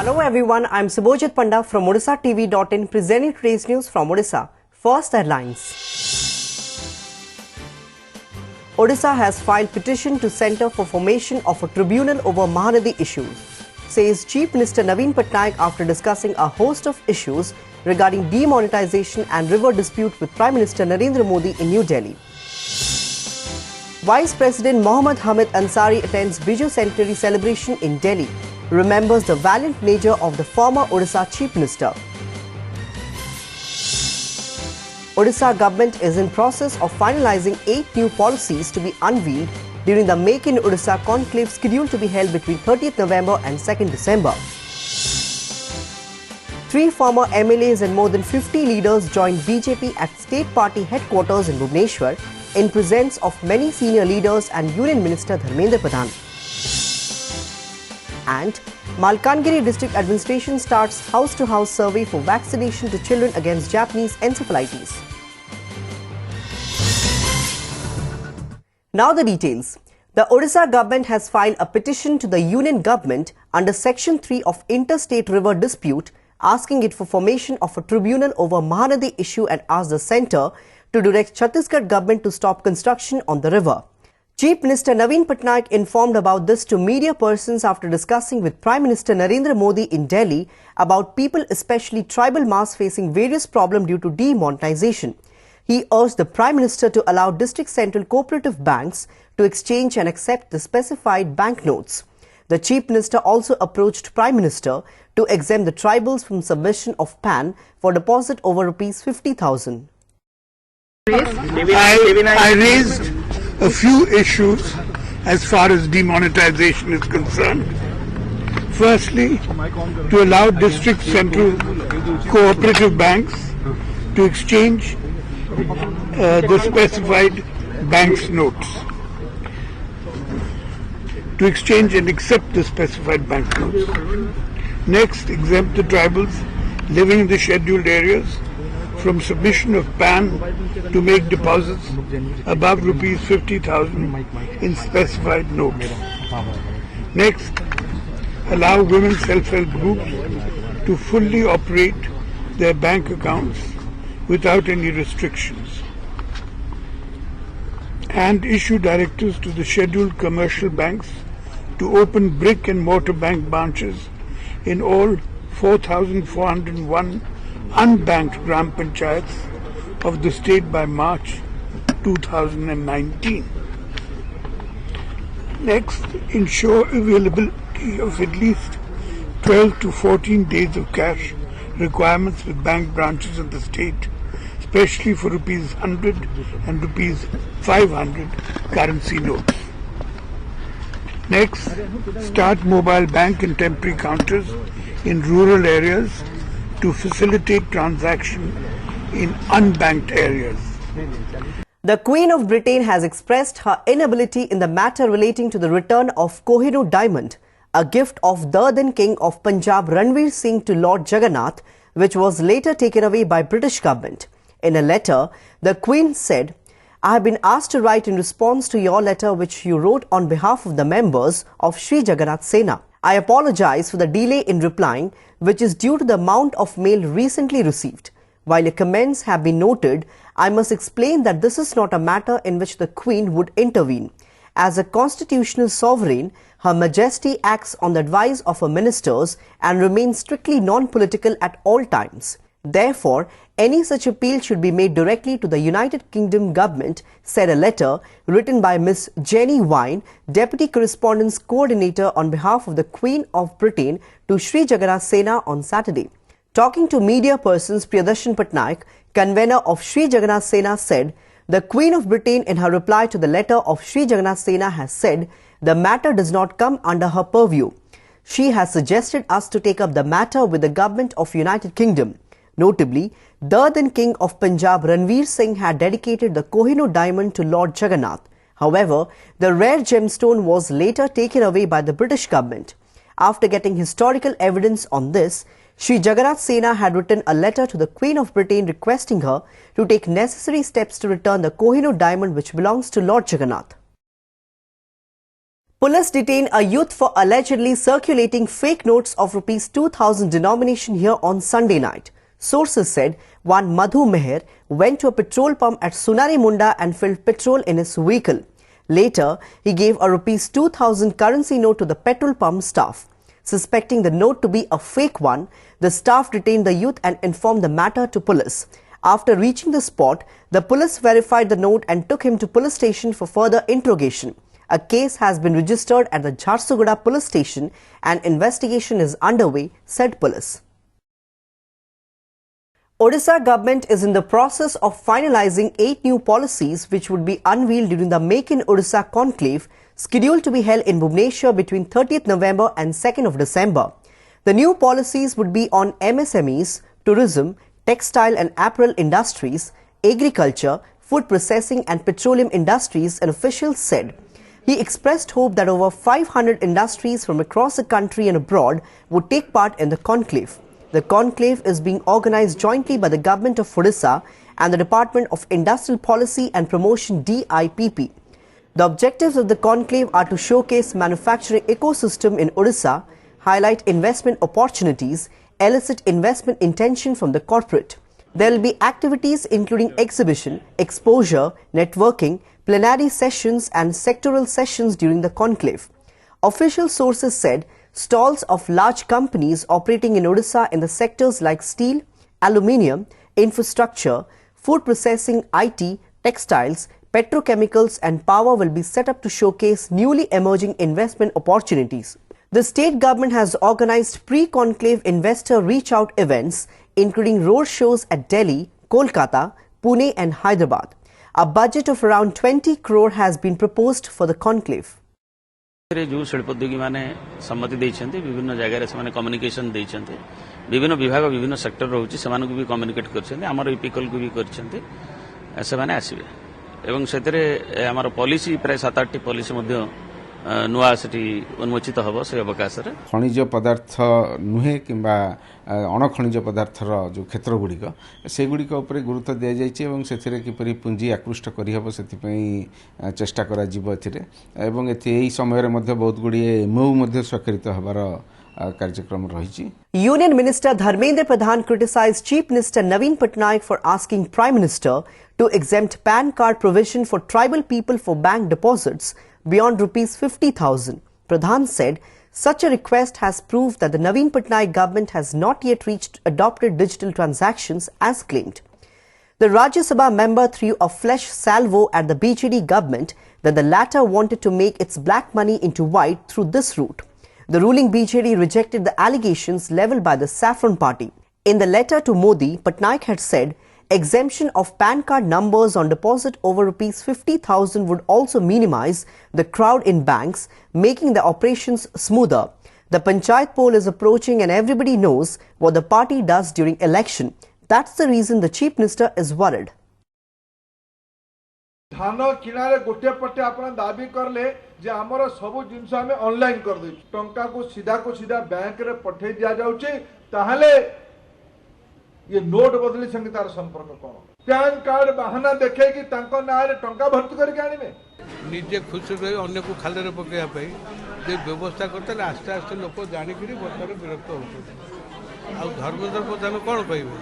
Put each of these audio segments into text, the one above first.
Hello everyone, I am Subhojit Panda from Odishatv.in presenting today's news from Odisha. First headlines. Odisha has filed petition to Centre for formation of a tribunal over Mahanadi issues, says Chief Minister Naveen Patnaik after discussing a host of issues regarding demonetization and river dispute with Prime Minister Narendra Modi in New Delhi. Vice President Mohammad Hamid Ansari attends Biju Centenary celebration in Delhi, remembers the valiant nature of the former Odisha Chief Minister. Odisha government is in process of finalizing 8 new policies to be unveiled during the Make in Odisha conclave scheduled to be held between 30th November and 2nd December. 3 former MLAs and more than 50 leaders joined BJP at State Party headquarters in Bhubaneswar in presence of many senior leaders and Union Minister Dharmendra Pradhan. And Malkangiri District Administration starts house-to-house survey for vaccination to children against Japanese encephalitis. Now the details. The Odisha government has filed a petition to the Union government under Section 3 of Interstate River Dispute, asking it for formation of a tribunal over Mahanadi issue and asked the centre to direct Chhattisgarh government to stop construction on the river. Chief Minister Naveen Patnaik informed about this to media persons after discussing with Prime Minister Narendra Modi in Delhi about people, especially tribal mass, facing various problems due to demonetization. He urged the Prime Minister to allow district central cooperative banks to exchange and accept the specified banknotes. The Chief Minister also approached Prime Minister to exempt the tribals from submission of PAN for deposit over Rs 50,000. I raised a few issues as far as demonetization is concerned. Firstly, to allow district central cooperative banks to exchange the specified bank's notes. To exchange and accept the specified banknotes. Next, exempt the tribals living in the scheduled areas from submission of PAN to make deposits above Rs 50,000 in specified notes. Next, allow women self-help groups to fully operate their bank accounts without any restrictions. And issue directives to the scheduled commercial banks to open brick and mortar bank branches in all 4,401 unbanked Gram Panchayats of the state by March 2019. Next, ensure availability of at least 12 to 14 days of cash requirements with bank branches in the state, especially for Rs 100 and Rs 500 currency notes. Next, start mobile bank and temporary counters in rural areas to facilitate transaction in unbanked areas. The Queen of Britain has expressed her inability in the matter relating to the return of Kohinoor diamond, a gift of the then King of Punjab Ranveer Singh to Lord Jagannath, which was later taken away by British government. In a letter, the Queen said, "I have been asked to write in response to your letter which you wrote on behalf of the members of Sri Jagannath Sena. I apologize for the delay in replying, which is due to the amount of mail recently received. While your comments have been noted, I must explain that this is not a matter in which the Queen would intervene. As a constitutional sovereign, Her Majesty acts on the advice of her ministers and remains strictly non-political at all times. Therefore, any such appeal should be made directly to the United Kingdom government," said a letter written by Miss Jenny Wine, Deputy Correspondence Coordinator on behalf of the Queen of Britain to Sri Jagannath Sena on Saturday. Talking to media persons, Priyadarshan Patnaik, convener of Sri Jagannath Sena, said, "The Queen of Britain in her reply to the letter of Sri Jagannath Sena has said the matter does not come under her purview. She has suggested us to take up the matter with the government of United Kingdom. Notably, the then King of Punjab Ranveer Singh had dedicated the Kohinoor diamond to Lord Jagannath. However, the rare gemstone was later taken away by the British government. After getting historical evidence on this, Sri Jagannath Sena had written a letter to the Queen of Britain requesting her to take necessary steps to return the Kohinoor diamond which belongs to Lord Jagannath." Police detain a youth for allegedly circulating fake notes of rupees 2,000 denomination here on Sunday night. Sources said one Madhu Meher went to a petrol pump at Sunari Munda and filled petrol in his vehicle. Later, he gave a rupees 2,000 currency note to the petrol pump staff. Suspecting the note to be a fake one, the staff detained the youth and informed the matter to police. After reaching the spot, the police verified the note and took him to police station for further interrogation. A case has been registered at the Jharsuguda police station and investigation is underway, said police. Odisha government is in the process of finalizing 8 new policies which would be unveiled during the Make in Odisha conclave scheduled to be held in Bhubaneswar between 30th November and 2nd of December. The new policies would be on MSMEs, tourism, textile and apparel industries, agriculture, food processing and petroleum industries, an official said. He expressed hope that over 500 industries from across the country and abroad would take part in the conclave. The conclave is being organized jointly by the Government of Odisha and the Department of Industrial Policy and Promotion DIPP. The objectives of the conclave are to showcase manufacturing ecosystem in Odisha, highlight investment opportunities, elicit investment intention from the corporate. There will be activities including exhibition, exposure, networking, plenary sessions and sectoral sessions during the conclave. Official sources said stalls of large companies operating in Odisha in the sectors like steel, aluminium, infrastructure, food processing, IT, textiles, petrochemicals and power will be set up to showcase newly emerging investment opportunities. The state government has organized pre-conclave investor reach-out events including road shows at Delhi, Kolkata, Pune and Hyderabad. A budget of around 20 crore has been proposed for the conclave. जो शिल्पोद्योगी माने सम्मति देइछन्ते विभिन्न जगह से माने communication देइछन्ते विभिन्न विभाग विभिन्न सेक्टर रहउछि सेमानको भी कम्युनिकेट करछन्ते हमर इपिकल को भी करछन्ते से माने आसीबे एवं सेतरे हमर पॉलिसी प्राय 7-8 पॉलिसी मध्ये नुआ सेठी उन्मोचित हबो से अवकाश रे खनिज पदार्थ नुहे किंबा अण खनिज पदार्थर जो क्षेत्र गुड़िक से गुड़िक उपरे गुरुत्व दि जाइए और से किपरि पुंजी आकृष्ट करहब से चेष्टा करा जिवो एथिरे एवं एही समय रे मध्ये बहुत गुड़िए एमओयू मध्ये स्वाक्षरित हबार कार्यक्रम रही. Union Minister Dharmendra Pradhan criticized Chief Minister Naveen Patnaik for asking Prime Minister to exempt PAN card provision for tribal people for bank deposits beyond rupees 50,000. Pradhan said such a request has proved that the Naveen Patnaik government has not yet reached adopted digital transactions as claimed. The Rajya Sabha member threw a flesh salvo at the BJD government that the latter wanted to make its black money into white through this route. The ruling BJD rejected the allegations levelled by the Saffron Party. In the letter to Modi, Patnaik had said exemption of PAN card numbers on deposit over rupees 50,000 would also minimize the crowd in banks, making the operations smoother. The Panchayat poll is approaching and everybody knows what the party does during election. That's the reason the Chief Minister is worried. धान किनारे गोटे पटे आपण दाबी करले जे हमर सब जिंस हमें ऑनलाइन कर दे टंका को सीधा बैंक रे पठे दिया जाउची ताहले ये नोट बदली संगे तार संपर्क कोन पैन कार्ड बहाना देखे कि तांको नारे टंका भर्ती करके आनिबे निजे खुश रही अन्य को खाले रे पकेया पई जे व्यवस्था करते आस्ते आस्ते लोक जानि करी बर्तन विरक्त होतो आ धर्मेंद्र प्रधान कोन कहबे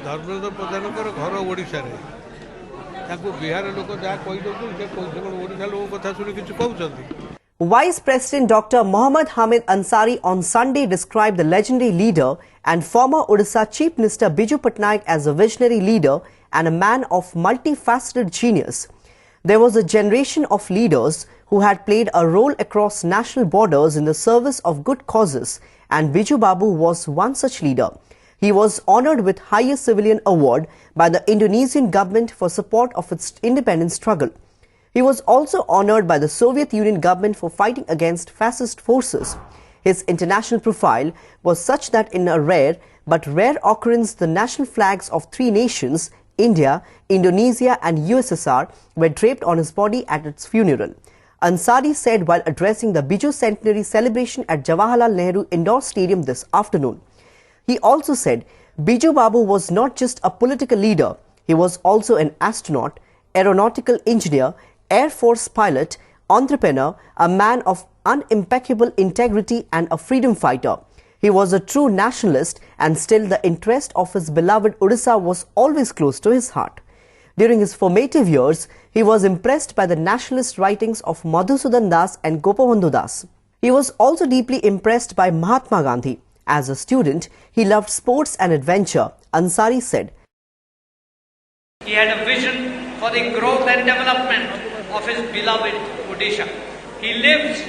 धर्मेंद्र प्रधान कर घर ओडिसा रे Vice President Dr. Mohammad Hamid Ansari on Sunday described the legendary leader and former Odisha Chief Minister Biju Patnaik as a visionary leader and a man of multifaceted genius. There was a generation of leaders who had played a role across national borders in the service of good causes, and Biju Babu was one such leader. He was honoured with highest civilian award by the Indonesian government for support of its independence struggle. He was also honoured by the Soviet Union government for fighting against fascist forces. His international profile was such that in a rare occurrence the national flags of 3 nations, India, Indonesia and USSR, were draped on his body at its funeral. Ansari said while addressing the Biju centenary celebration at Jawaharlal Nehru Indoor Stadium this afternoon. He also said Biju Babu was not just a political leader, he was also an astronaut, aeronautical engineer, Air Force pilot, entrepreneur, a man of unimpeccable integrity and a freedom fighter. He was a true nationalist, and still the interest of his beloved Odisha was always close to his heart. During his formative years, he was impressed by the nationalist writings of Madhusudan Das and Gopabandhu Das. He was also deeply impressed by Mahatma Gandhi. As a student, he loved sports and adventure. Ansari said, "He had a vision for the growth and development of his beloved Odisha. He lives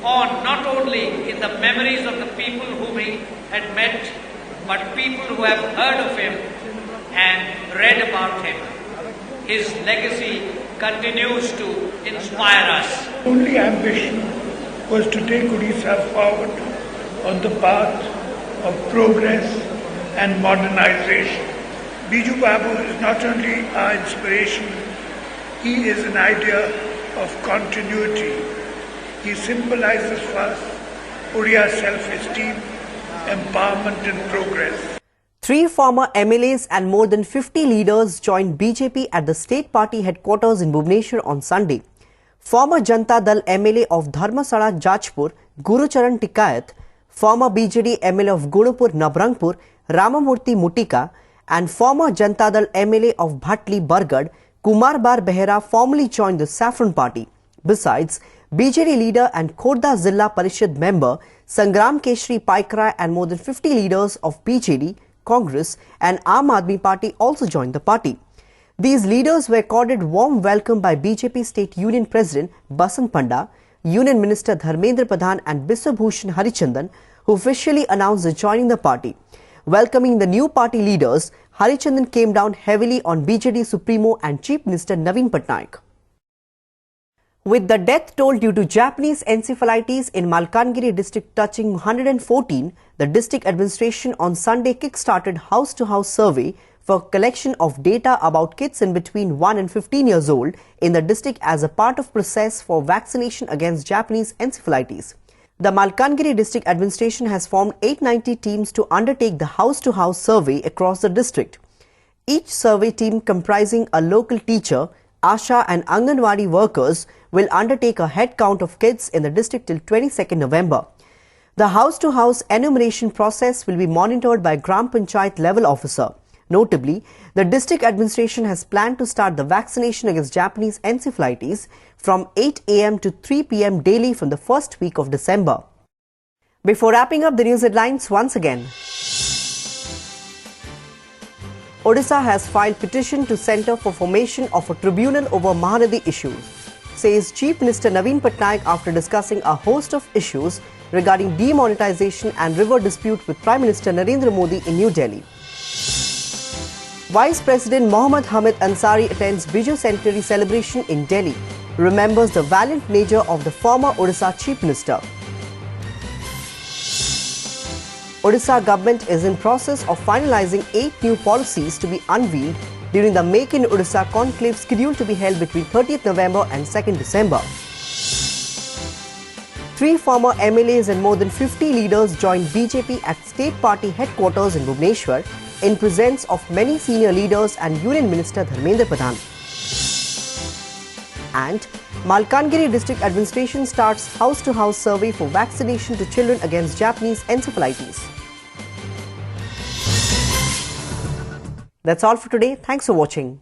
on not only in the memories of the people whom he had met, but people who have heard of him and read about him. His legacy continues to inspire us." Only ambition was to take Odisha forward on the path of progress and modernization. Biju Babu is not only our inspiration, he is an idea of continuity. He symbolizes for us Odia's self-esteem, empowerment and progress. 3 former MLAs and more than 50 leaders joined BJP at the state party headquarters in Bhubaneswar on Sunday. Former Janata Dal MLA of Dharmasala Jajpur, Gurucharan Tikayat, former BJD MLA of Gurupur Nabrangpur, Ramamurthy Mutika, and former Janata Dal MLA of Bhatli Bargad, Kumar Bar Behera formally joined the Saffron Party. Besides, BJD leader and Khordha Zilla Parishad member Sangram Keshri Paikra and more than 50 leaders of BJD, Congress and Aam Aadmi Party also joined the party. These leaders were accorded warm welcome by BJP State Union President Basant Panda, Union Minister Dharmendra Pradhan and Biswabhushan Harichandan, who officially announced joining the party. Welcoming the new party leaders, Harichandan came down heavily on BJD Supremo and Chief Minister Naveen Patnaik. With the death toll due to Japanese encephalitis in Malkangiri district touching 114, the district administration on Sunday kick-started house-to-house survey for collection of data about kids in between 1 and 15 years old in the district as a part of process for vaccination against Japanese encephalitis. The Malkangiri district administration has formed 890 teams to undertake the house-to-house survey across the district. Each survey team comprising a local teacher, Asha and Anganwadi workers will undertake a head count of kids in the district till 22nd November. The house-to-house enumeration process will be monitored by Gram Panchayat level officer. Notably, the district administration has planned to start the vaccination against Japanese encephalitis from 8 a.m. to 3 p.m. daily from the first week of December. Before wrapping up the news headlines once again, Odisha has filed petition to Centre for formation of a tribunal over Mahanadi issues, says Chief Minister Naveen Patnaik after discussing a host of issues regarding demonetization and river dispute with Prime Minister Narendra Modi in New Delhi. Vice President Mohammad Hamid Ansari attends Biju Centenary celebration in Delhi, remembers the valiant nature of the former Odisha Chief Minister. Odisha government is in process of finalizing 8 new policies to be unveiled during the Make in Odisha conclave scheduled to be held between 30th November and 2nd December. 3 former MLAs and more than 50 leaders joined BJP at state party headquarters in Bhubaneswar in presence of many senior leaders and Union Minister Dharmendra Pradhan. And Malkangiri district administration starts house-to-house survey for vaccination to children against Japanese encephalitis. That's all for today. Thanks for watching.